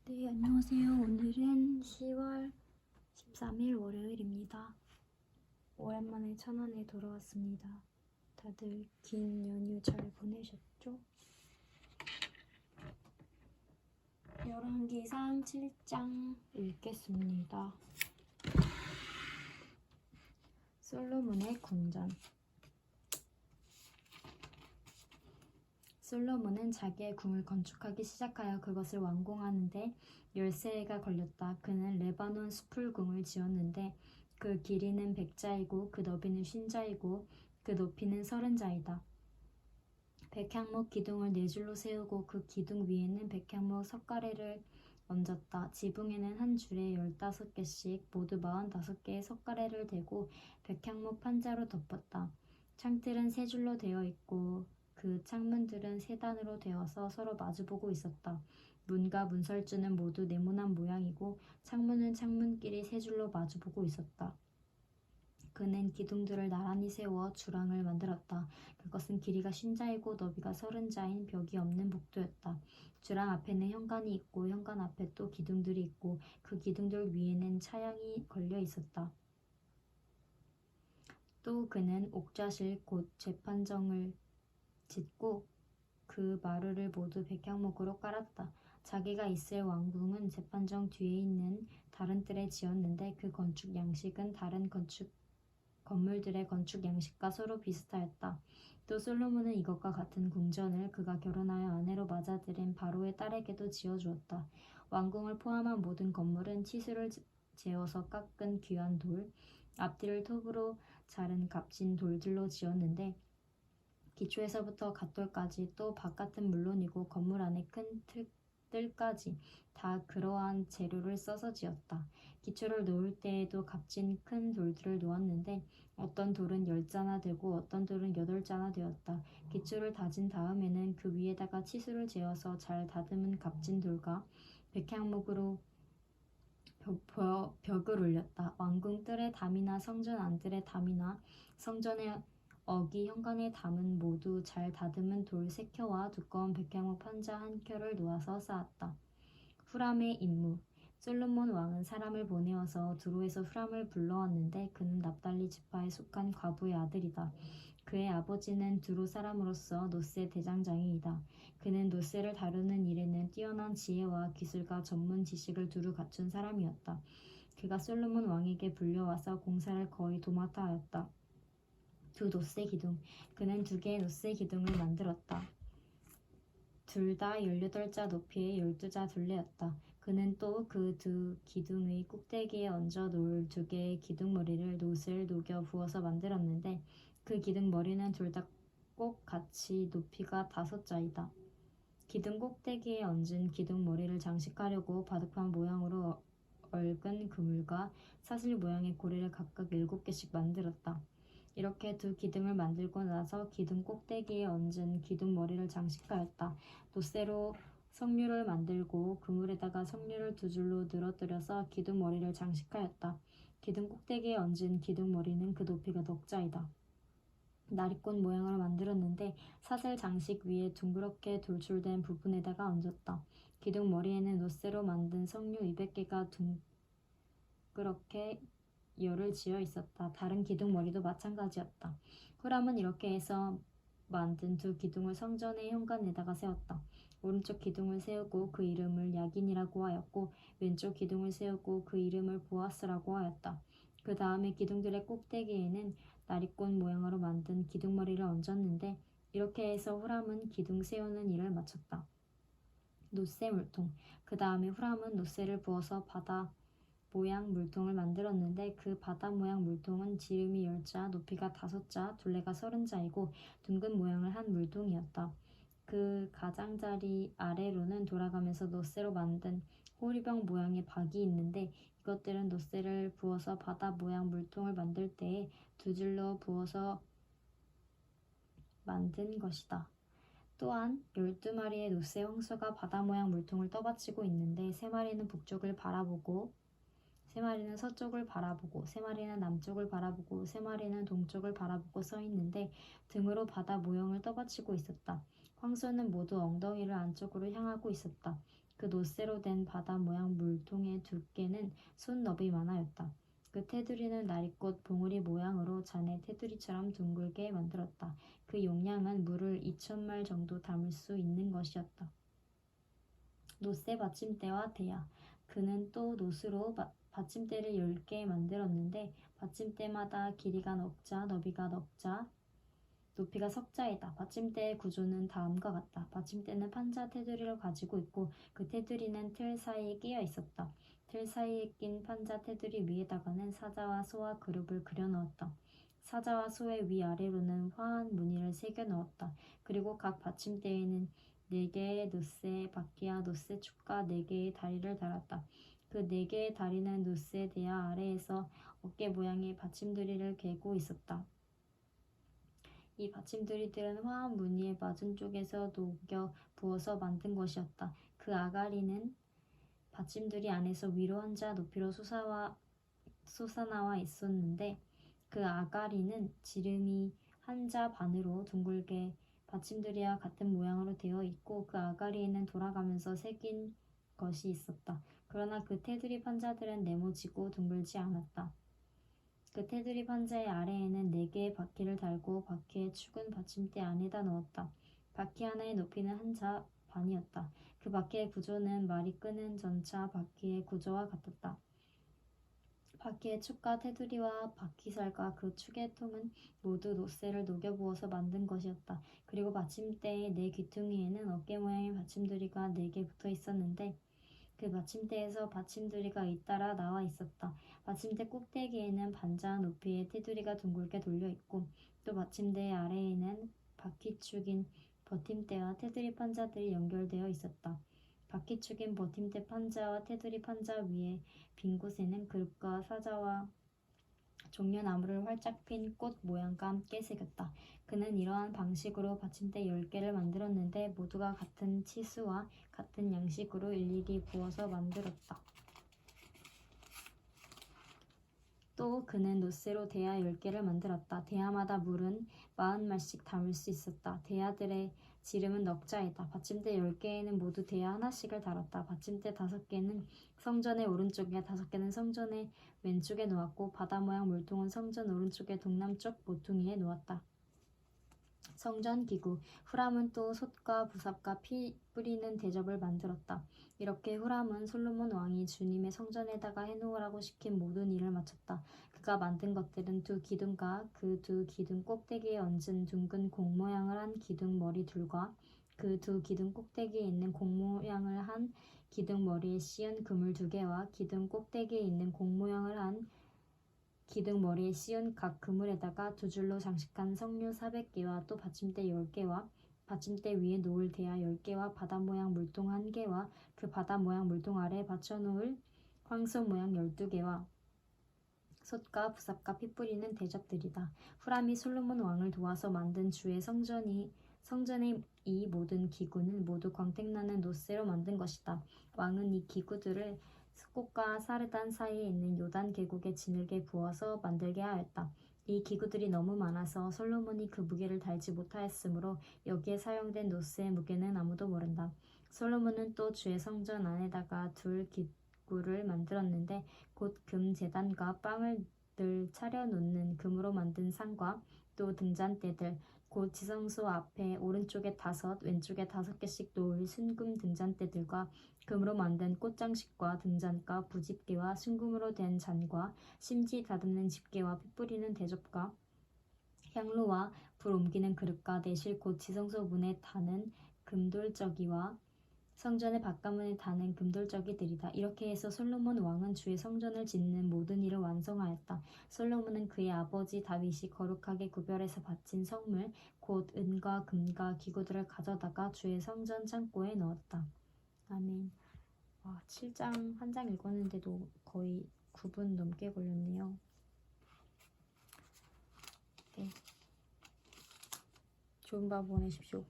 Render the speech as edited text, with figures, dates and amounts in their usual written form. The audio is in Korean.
네, 안녕하세요. 오늘은 10월 13일 월요일입니다. 오랜만에 천안에 돌아왔습니다. 다들 긴 연휴 잘 보내셨죠? 열왕기상 7장 읽겠습니다. 솔로몬의 궁전. 솔로몬은 자기의 궁을 건축하기 시작하여 그것을 완공하는데 13해가 걸렸다. 그는 레바논 수풀궁을 지었는데 그 길이는 100자이고 그 너비는 50자이고 그 높이는 30자이다. 백향목 기둥을 4줄로 세우고 그 기둥 위에는 백향목 석가래를 얹었다. 지붕에는 한 줄에 15개씩 모두 45개의 석가래를 대고 백향목 판자로 덮었다. 창틀은 3줄로 되어 있고 그 창문들은 3단으로 되어서 서로 마주보고 있었다. 문과 문설주는 모두 네모난 모양이고 창문은 창문끼리 3줄로 마주보고 있었다. 그는 기둥들을 나란히 세워 주랑을 만들었다. 그것은 길이가 50자이고 너비가 30자인 벽이 없는 복도였다. 주랑 앞에는 현관이 있고 현관 앞에 또 기둥들이 있고 그 기둥들 위에는 차양이 걸려 있었다. 또 그는 옥좌실 곧 재판정을 짓고 그 마루를 모두 백향목으로 깔았다. 자기가 있을 왕궁은 재판정 뒤에 있는 다른 뜰에 지었는데 그 건축 양식은 다른 건물들의 건축 양식과 서로 비슷하였다. 또 솔로몬은 이것과 같은 궁전을 그가 결혼하여 아내로 맞아들인 바로의 딸에게도 지어주었다. 왕궁을 포함한 모든 건물은 치수를 재어서 깎은 귀한 돌, 앞뒤를 톱으로 자른 값진 돌들로 지었는데 기초에서부터 갓돌까지 또 바깥은 물론이고 건물 안의 큰 뜰까지 다 그러한 재료를 써서 지었다. 기초를 놓을 때에도 값진 큰 돌들을 놓았는데 어떤 돌은 10자나 되고 어떤 돌은 8자나 되었다. 기초를 다진 다음에는 그 위에다가 치수를 재어서 잘 다듬은 값진 돌과 백향목으로 벽을 올렸다. 왕궁 뜰의 담이나 성전 안뜰의 담이나 성전의 어기 현관에 담은 모두 잘 다듬은 돌 3켜와 두꺼운 백향목 판자 1켜를 놓아서 쌓았다. 후람의 임무. 솔로몬 왕은 사람을 보내어서 두로에서 후람을 불러왔는데 그는 납달리 지파에 속한 과부의 아들이다. 그의 아버지는 두로 사람으로서 노세 대장장이이다. 그는 노세를 다루는 일에는 뛰어난 지혜와 기술과 전문 지식을 두루 갖춘 사람이었다. 그가 솔로몬 왕에게 불려와서 공사를 거의 도맡아 하였다. 두 노세 기둥. 그는 2개의 노세 기둥을 만들었다. 둘 다 18자 높이의 12자 둘레였다. 그는 또 그 2기둥의 꼭대기에 얹어 놓을 2개의 기둥머리를 노스를 녹여 부어서 만들었는데 그 기둥머리는 둘 다 꼭 같이 높이가 5자이다. 기둥 꼭대기에 얹은 기둥머리를 장식하려고 바둑판 모양으로 얽은 그물과 사슬 모양의 고리를 각각 7개씩 만들었다. 이렇게 2기둥을 만들고 나서 기둥 꼭대기에 얹은 기둥머리를 장식하였다. 노쇠로 석류를 만들고 그물에다가 석류를 2줄로 늘어뜨려서 기둥머리를 장식하였다. 기둥 꼭대기에 얹은 기둥머리는 그 높이가 넉자이다. 나리꽃 모양으로 만들었는데 사슬 장식 위에 둥그렇게 돌출된 부분에다가 얹었다. 기둥 머리에는 노쇠로 만든 석류 200개가 둥그렇게 열을 지어 있었다. 다른 기둥 머리도 마찬가지였다. 후람은 이렇게 해서 만든 2기둥을 성전의 현관에다가 세웠다. 오른쪽 기둥을 세우고 그 이름을 야긴이라고 하였고 왼쪽 기둥을 세우고 그 이름을 보아스라고 하였다. 그 다음에 기둥들의 꼭대기에는 나리꽃 모양으로 만든 기둥머리를 얹었는데 이렇게 해서 후람은 기둥 세우는 일을 마쳤다. 노쇠 물통. 그 다음에 후람은 노쇠를 부어서 바다 모양 물통을 만들었는데 그 바다 모양 물통은 지름이 10자, 높이가 5자, 둘레가 30자이고 둥근 모양을 한 물통이었다. 그 가장자리 아래로는 돌아가면서 노쇠로 만든 호리병 모양의 박이 있는데 이것들은 노쇠를 부어서 바다 모양 물통을 만들 때에 2줄로 부어서 만든 것이다. 또한 12마리의 노쇠 황소가 바다 모양 물통을 떠받치고 있는데 3마리는 북쪽을 바라보고 3마리는 서쪽을 바라보고 3마리는 남쪽을 바라보고 3마리는 동쪽을 바라보고 서 있는데 등으로 바다 모형을 떠받치고 있었다. 황소는 모두 엉덩이를 안쪽으로 향하고 있었다. 그 놋새로 된 바다 모양 물통의 두께는 손 너비만하였다. 그 테두리는 나리꽃 봉우리 모양으로 잔의 테두리처럼 둥글게 만들었다. 그 용량은 물을 2,000말 정도 담을 수 있는 것이었다. 놋새 받침대와 대야. 그는 또 놋으로 받침대를 10개 만들었는데 받침대마다 길이가 넉자, 너비가 넉자, 높이가 석자이다. 받침대의 구조는 다음과 같다. 받침대는 판자 테두리를 가지고 있고 그 테두리는 틀 사이에 끼어 있었다. 틀 사이에 낀 판자 테두리 위에다가는 사자와 소와 그룹을 그려 넣었다. 사자와 소의 위아래로는 화한 무늬를 새겨 넣었다. 그리고 각 받침대에는 4개의 놋새 바퀴와 놋새 축과 4개의 다리를 달았다. 그 4개의 다리는 놋새 대야 아래에서 어깨 모양의 받침들이를 개고 있었다. 이 받침들이들은 화한 무늬의 맞은 쪽에서 녹여 부어서 만든 것이었다. 그 아가리는 받침들이 안에서 위로 한자 높이로 솟아나와 있었는데 그 아가리는 지름이 한자 반으로 둥글게 받침들이와 같은 모양으로 되어 있고 그 아가리에는 돌아가면서 새긴 것이 있었다. 그러나 그 테두리 판자들은 네모지고 둥글지 않았다. 그 테두리 판자의 아래에는 4개의 바퀴를 달고 바퀴의 축은 받침대 안에다 넣었다. 바퀴 하나의 높이는 한자 반이었다. 그 바퀴의 구조는 말이 끄는 전차 바퀴의 구조와 같았다. 바퀴의 축과 테두리와 바퀴살과 그 축의 통은 모두 놋새를 녹여 부어서 만든 것이었다. 그리고 받침대의 4귀퉁이에는 어깨 모양의 받침들이가 4개 붙어 있었는데 그 받침대에서 받침두리가 잇따라 나와 있었다. 받침대 꼭대기에는 반자 높이의 테두리가 둥글게 돌려 있고 또 받침대 아래에는 바퀴축인 버팀대와 테두리 판자들이 연결되어 있었다. 바퀴축인 버팀대 판자와 테두리 판자 위에 빈 곳에는 그룹과 사자와 종려나무를 활짝 핀 꽃 모양과 함께 새겼다. 그는 이러한 방식으로 받침대 10개를 만들었는데 모두가 같은 치수와 같은 양식으로 일일이 부어서 만들었다. 또 그는 놋새로 대야 10개를 만들었다. 대야마다 물은 40말씩 담을 수 있었다. 대야들의 지름은 넉자이다. 받침대 10개에는 모두 대야 하나씩을 달았다. 받침대 5개는 성전의 오른쪽에 5개는 성전의 왼쪽에 놓았고 바다 모양 물통은 성전 오른쪽의 동남쪽 모퉁이에 놓았다. 성전 기구. 후람은 또 솥과 부삽과 피 뿌리는 대접을 만들었다. 이렇게 후람은 솔로몬 왕이 주님의 성전에다가 해놓으라고 시킨 모든 일을 마쳤다. 그가 만든 것들은 2기둥과 그 2기둥 꼭대기에 얹은 둥근 공 모양을 한 기둥 머리 둘과 그 2기둥 꼭대기에 있는 공 모양을 한 기둥 머리에 씌운 그물 2개와 기둥 꼭대기에 있는 공 모양을 한 기둥 머리에 씌운 각 그물에다가 2줄로 장식한 석류 400개와 또 받침대 10개와 받침대 위에 놓을 대야 10개와 바다 모양 물통 1개와 그 바다 모양 물통 아래에 받쳐놓을 황소 모양 12개와 솥과 부삽과 피 뿌리는 대접들이다. 후람이 솔로몬 왕을 도와서 만든 주의 성전의 이 모든 기구는 모두 광택나는 놋새로 만든 것이다. 왕은 이 기구들을 스콧과 사르단 사이에 있는 요단 계곡에 지늘게 부어서 만들게 하였다. 이 기구들이 너무 많아서 솔로몬이 그 무게를 달지 못하였으므로 여기에 사용된 놋새의 무게는 아무도 모른다. 솔로몬은 또 주의 성전 안에다가 둘 기구를 만들었는데 곧 금 제단과 빵을 늘 차려놓는 금으로 만든 상과 또 등잔대들 곧 지성소 앞에 오른쪽에 5 왼쪽에 5개씩 놓을 순금 등잔대들과 금으로 만든 꽃장식과 등잔과 부집게와 순금으로 된 잔과 심지 다듬는 집게와 피 뿌리는 대접과 향로와 불 옮기는 그릇과 내실 곧 지성소 문에 다는 금돌저기와 성전의 바깥문에 다는 금돌저기들이다. 이렇게 해서 솔로몬 왕은 주의 성전을 짓는 모든 일을 완성하였다. 솔로몬은 그의 아버지 다윗이 거룩하게 구별해서 바친 성물 곧 은과 금과 기구들을 가져다가 주의 성전 창고에 넣었다. 아멘. 와, 7장 한 장 읽었는데도 거의 9분 넘게 걸렸네요. 네. 좋은 밤 보내십시오.